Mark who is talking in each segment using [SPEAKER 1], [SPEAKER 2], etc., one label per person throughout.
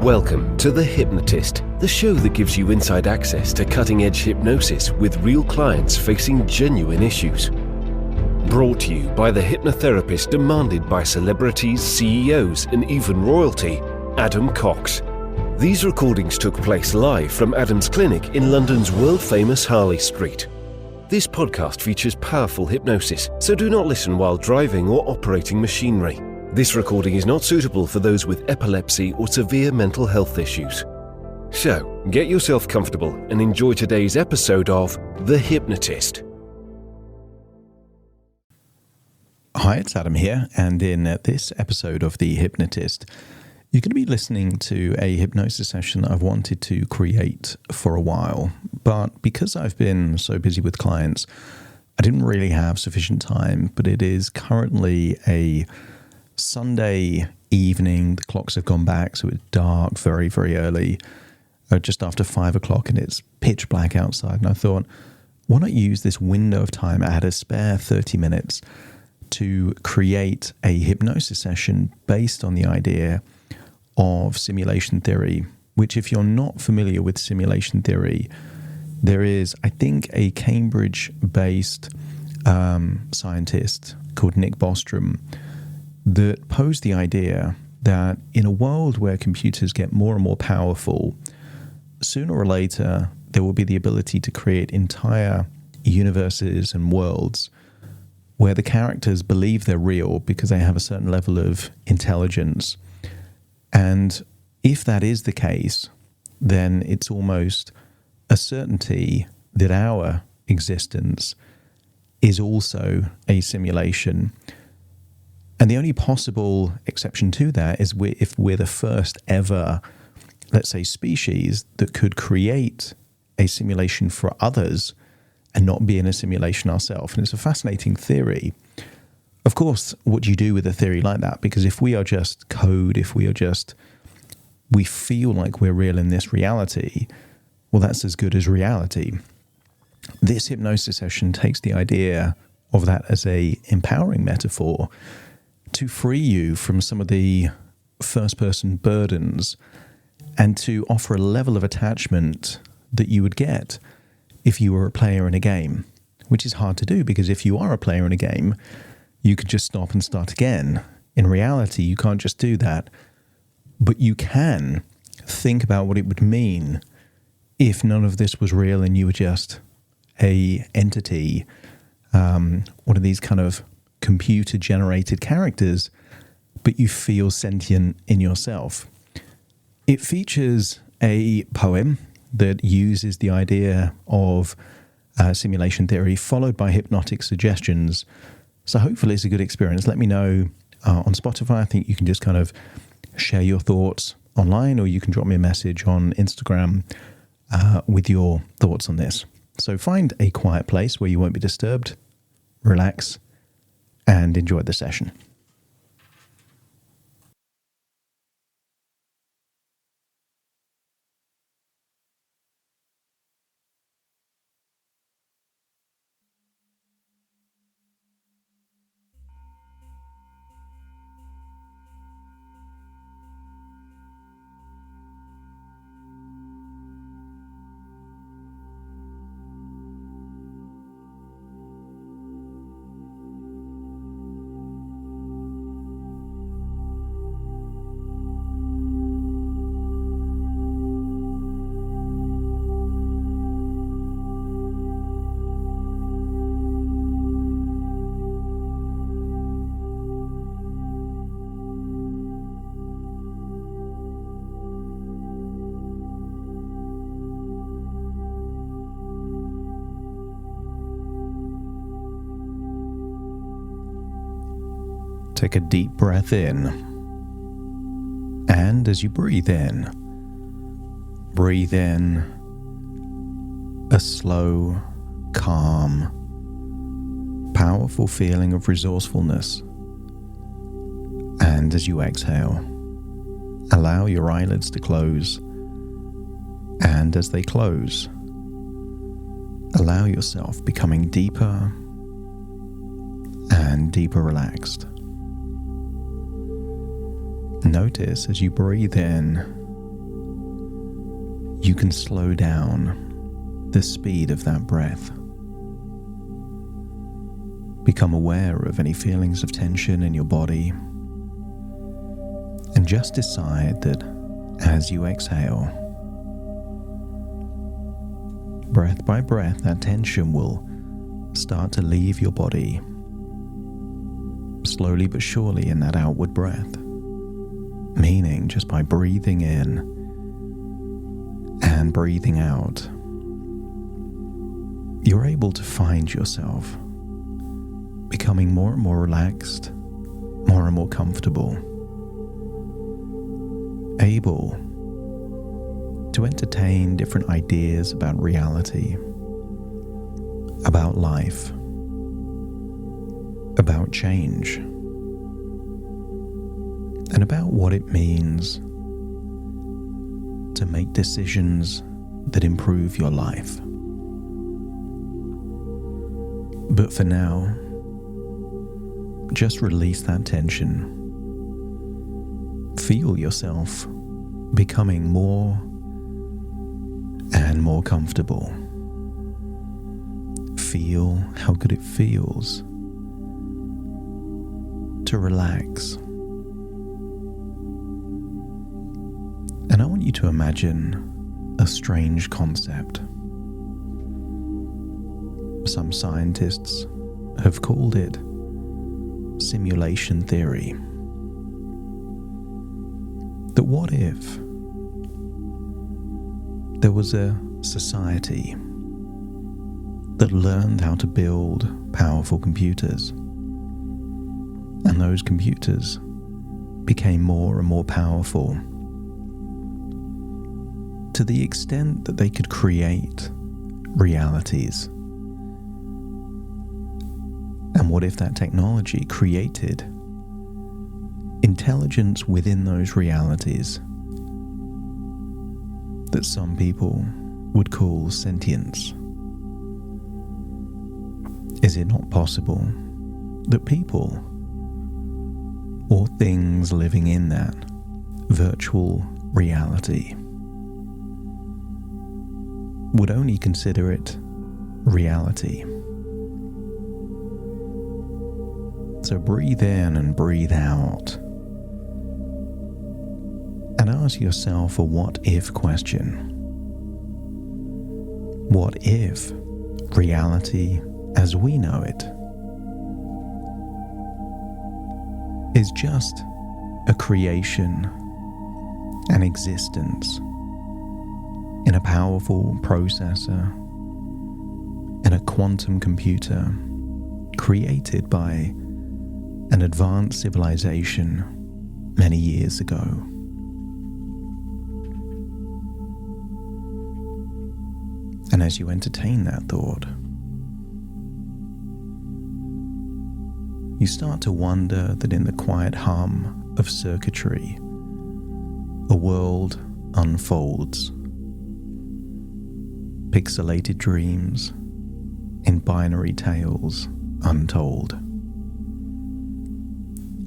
[SPEAKER 1] Welcome to The Hypnotist, the show that gives you inside access to cutting-edge hypnosis with real clients facing genuine issues. Brought to you by the hypnotherapist demanded by celebrities, CEOs, and even royalty, Adam Cox. These recordings took place live from Adam's clinic in London's world-famous Harley Street. This podcast features powerful hypnosis, so do not listen while driving or operating machinery. This recording is not suitable for those with epilepsy or severe mental health issues. So, get yourself comfortable and enjoy today's episode of The Hypnotist.
[SPEAKER 2] Hi, it's Adam here, and in this episode of The Hypnotist, you're going to be listening to a hypnosis session I've wanted to create for a while, but because I've been so busy with clients, I didn't really have sufficient time, but it is currently a Sunday evening. The clocks have gone back, so it's dark very, very early, just after 5 o'clock, and it's pitch black outside. And I thought, why not use this window of time? I had a spare 30 minutes to create a hypnosis session based on the idea of simulation theory, which, if you're not familiar with simulation theory, there is, I think, a Cambridge-based scientist called Nick Bostrom that posed the idea that in a world where computers get more and more powerful, sooner or later there will be the ability to create entire universes and worlds where the characters believe they're real because they have a certain level of intelligence. And if that is the case, then it's almost a certainty that our existence is also a simulation. And the only possible exception to that is if we're the first ever, let's say, species that could create a simulation for others and not be in a simulation ourselves. And it's a fascinating theory. Of course, what do you do with a theory like that? Because if we are just code, we feel like we're real in this reality, well, that's as good as reality. This hypnosis session takes the idea of that as a empowering metaphor to free you from some of the first-person burdens and to offer a level of attachment that you would get if you were a player in a game, which is hard to do because if you are a player in a game, you could just stop and start again. In reality, you can't just do that, but you can think about what it would mean if none of this was real and you were just a entity, one of these kind of computer-generated characters, but you feel sentient in yourself. It features a poem that uses the idea of simulation theory, followed by hypnotic suggestions. So hopefully it's a good experience. Let me know on Spotify. I think you can just kind of share your thoughts online, or you can drop me a message on Instagram with your thoughts on this. So find a quiet place where you won't be disturbed, relax, and enjoy the session. Take a deep breath in, and as you breathe in a slow, calm, powerful feeling of resourcefulness. And as you exhale, allow your eyelids to close, and as they close, allow yourself becoming deeper and deeper relaxed. Notice as you breathe in you can slow down the speed of that breath. Become aware of any feelings of tension in your body, and just decide that as you exhale, breath by breath, that tension will start to leave your body, slowly but surely in that outward breath. Meaning, just by breathing in and breathing out, you're able to find yourself becoming more and more relaxed, more and more comfortable, able to entertain different ideas about reality, about life, about change, and about what it means to make decisions that improve your life. But for now, just release that tension. Feel yourself becoming more and more comfortable. Feel how good it feels to relax. And I want you to imagine a strange concept. Some scientists have called it simulation theory. That what if there was a society that learned how to build powerful computers, and those computers became more and more powerful to the extent that they could create realities. And what if that technology created intelligence within those realities that some people would call sentience? Is it not possible that people or things living in that virtual reality would only consider it reality? So breathe in and breathe out, and ask yourself a what-if question. What if reality as we know it is just a creation, an existence in a powerful processor, in a quantum computer created by an advanced civilization many years ago? And as you entertain that thought, you start to wonder that in the quiet hum of circuitry, a world unfolds. Pixelated dreams in binary tales untold.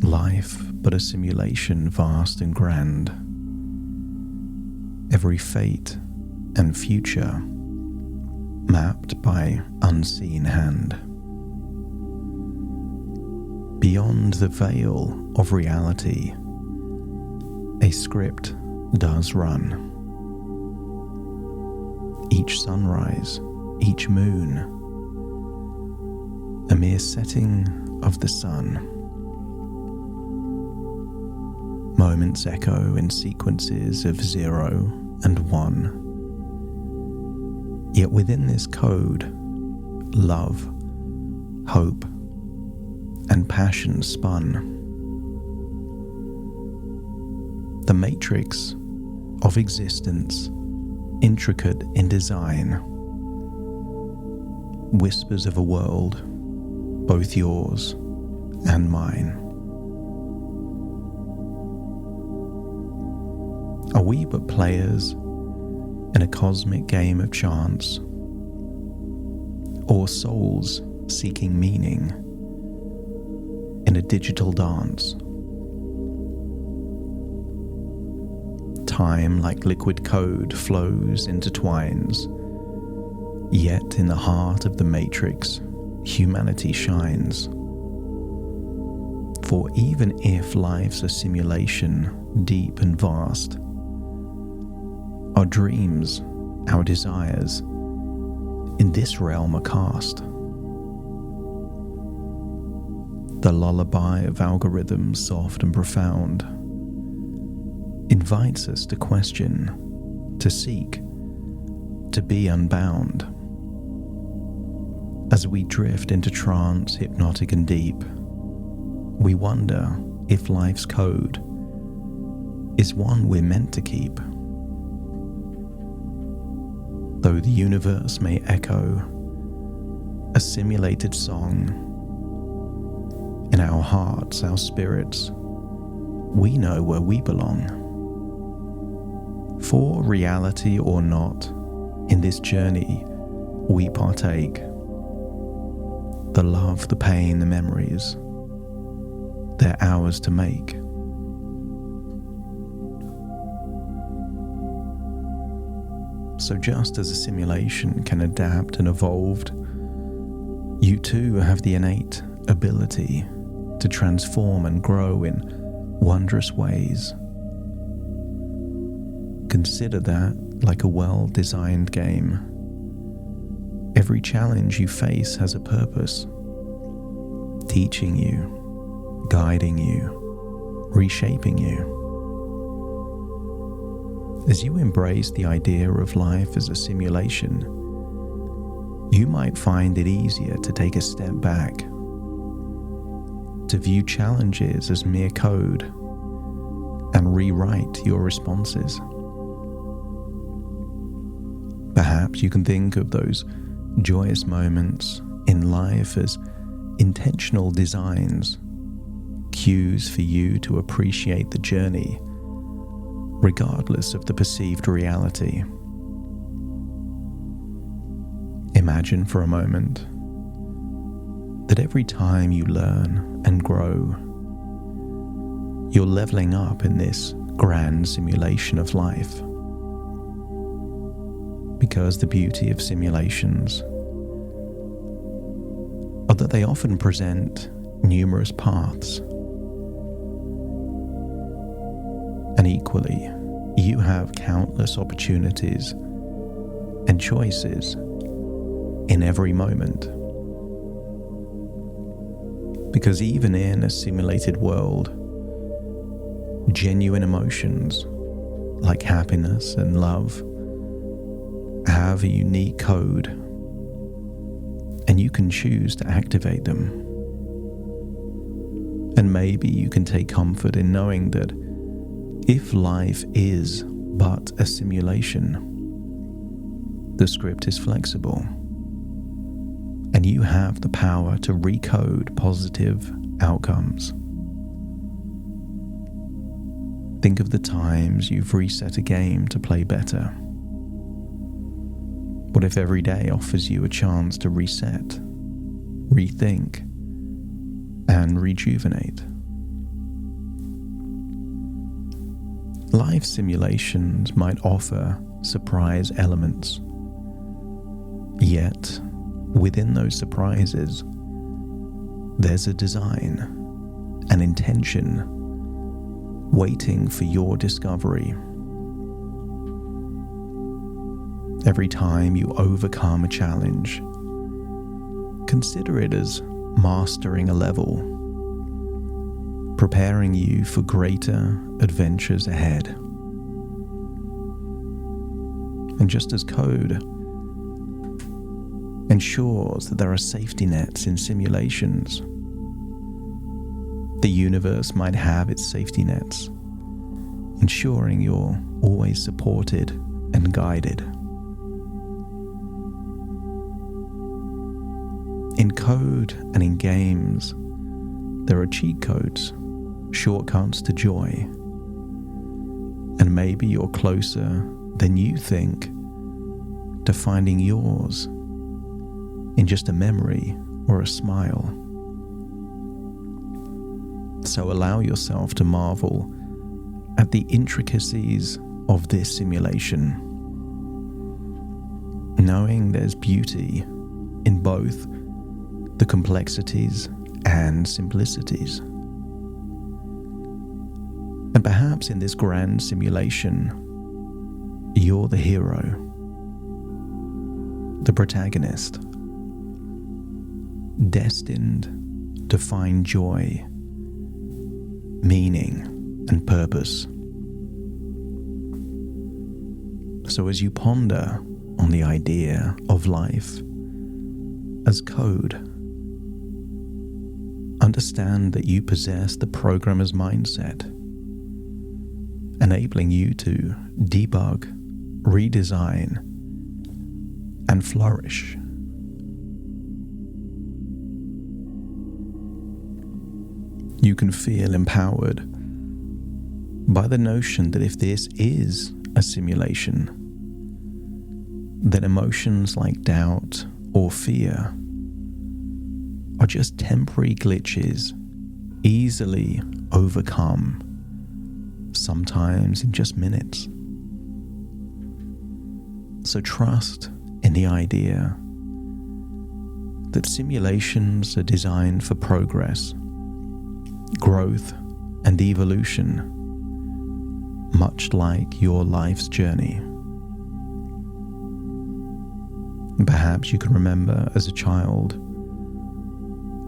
[SPEAKER 2] Life but a simulation vast and grand. Every fate and future mapped by unseen hand. Beyond the veil of reality, a script does run. Each sunrise, each moon, a mere setting of the sun. Moments echo in sequences of 0 and 1. Yet within this code, love, hope, and passion spun. The matrix of existence, intricate in design, whispers of a world, both yours and mine. Are we but players in a cosmic game of chance, or souls seeking meaning in a digital dance? time like liquid code flows, intertwines. Yet in the heart of the matrix, humanity shines. For even if life's a simulation, deep and vast, our dreams, our desires, in this realm are cast. The lullaby of algorithms, soft and profound, invites us to question, to seek, to be unbound. As we drift into trance, hypnotic and deep, we wonder if life's code is one we're meant to keep. Though the universe may echo a simulated song, in our hearts, our spirits, we know where we belong. For reality or not, in this journey we partake. The love, the pain, the memories, they're ours to make. So just as a simulation can adapt and evolve, you too have the innate ability to transform and grow in wondrous ways. Consider that like a well-designed game. Every challenge you face has a purpose, teaching you, guiding you, reshaping you. As you embrace the idea of life as a simulation, you might find it easier to take a step back, to view challenges as mere code and rewrite your responses. Perhaps you can think of those joyous moments in life as intentional designs, cues for you to appreciate the journey, regardless of the perceived reality. Imagine for a moment that every time you learn and grow, you're leveling up in this grand simulation of life. Because the beauty of simulations are that they often present numerous paths. And equally, you have countless opportunities and choices in every moment. Because even in a simulated world, genuine emotions like happiness and love have a unique code, and you can choose to activate them. And maybe you can take comfort in knowing that if life is but a simulation, the script is flexible, and you have the power to recode positive outcomes. Think of the times you've reset a game to play better. What if every day offers you a chance to reset, rethink, and rejuvenate? Life simulations might offer surprise elements, yet within those surprises, there's a design, an intention, waiting for your discovery. Every time you overcome a challenge, consider it as mastering a level, preparing you for greater adventures ahead. And just as code ensures that there are safety nets in simulations, the universe might have its safety nets, ensuring you're always supported and guided. In code and in games, there are cheat codes, shortcuts to joy. And maybe you're closer than you think to finding yours in just a memory or a smile. So allow yourself to marvel at the intricacies of this simulation, knowing there's beauty in both the complexities and simplicities. And perhaps in this grand simulation, you're the hero, the protagonist, destined to find joy, meaning, and purpose. So as you ponder on the idea of life as code, understand that you possess the programmer's mindset, enabling you to debug, redesign, and flourish. You can feel empowered by the notion that if this is a simulation, then emotions like doubt or fear are just temporary glitches easily overcome, sometimes in just minutes. So trust in the idea that simulations are designed for progress, growth, and evolution, much like your life's journey. Perhaps you can remember as a child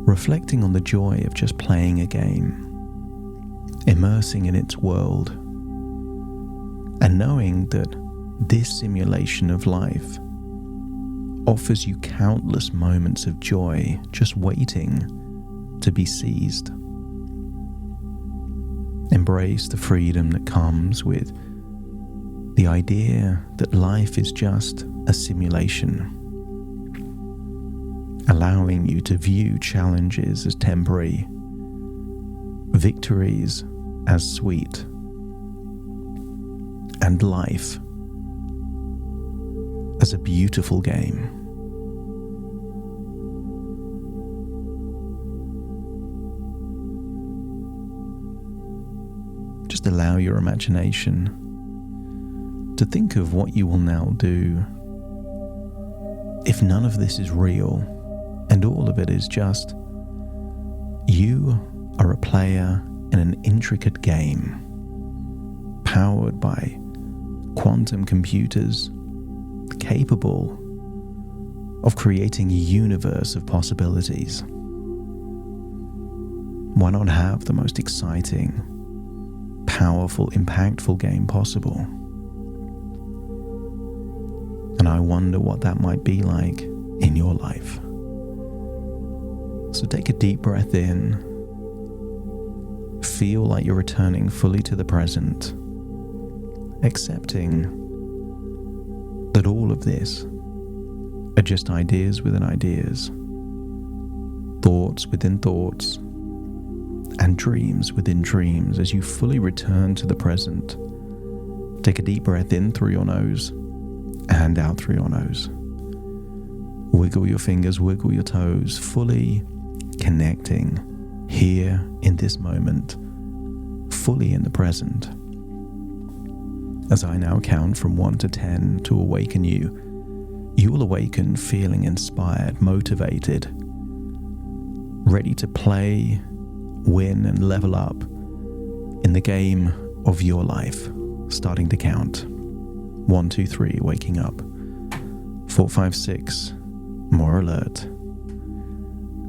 [SPEAKER 2] reflecting on the joy of just playing a game, immersing in its world, and knowing that this simulation of life offers you countless moments of joy just waiting to be seized. Embrace the freedom that comes with the idea that life is just a simulation, allowing you to view challenges as temporary, victories as sweet, and life as a beautiful game. Just allow your imagination to think of what you will now do if none of this is real and all of it is just you are a player in an intricate game powered by quantum computers capable of creating a universe of possibilities. Why not have the most exciting, powerful, impactful game possible? And I wonder what that might be like in your life. So take a deep breath in. Feel like you're returning fully to the present, accepting that all of this are just ideas within ideas, thoughts within thoughts, and dreams within dreams as you fully return to the present. Take a deep breath in through your nose and out through your nose. Wiggle your fingers, wiggle your toes, fully connecting here in this moment, fully in the present. As I now count from 1 to 10 to awaken you, you will awaken feeling inspired, motivated, ready to play, win, and level up in the game of your life. Starting to count. 1, 2, 3, waking up. 4, 5, 6, more alert.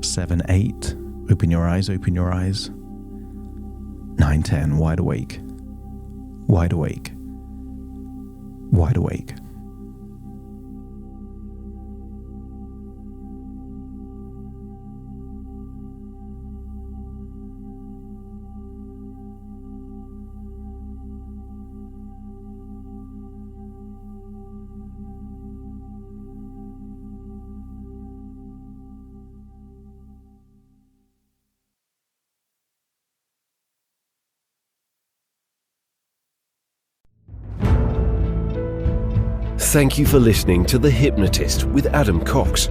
[SPEAKER 2] 7, 8, open your eyes, open your eyes. 9, 10, wide awake. Wide awake. Wide awake.
[SPEAKER 1] Thank you for listening to The Hypnotist with Adam Cox,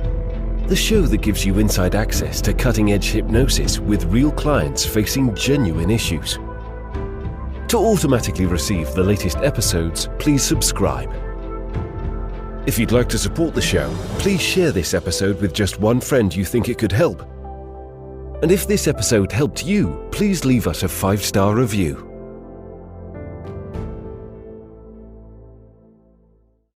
[SPEAKER 1] the show that gives you inside access to cutting-edge hypnosis with real clients facing genuine issues. To automatically receive the latest episodes, please subscribe. If you'd like to support the show, please share this episode with just one friend you think it could help. And if this episode helped you, please leave us a 5-star review.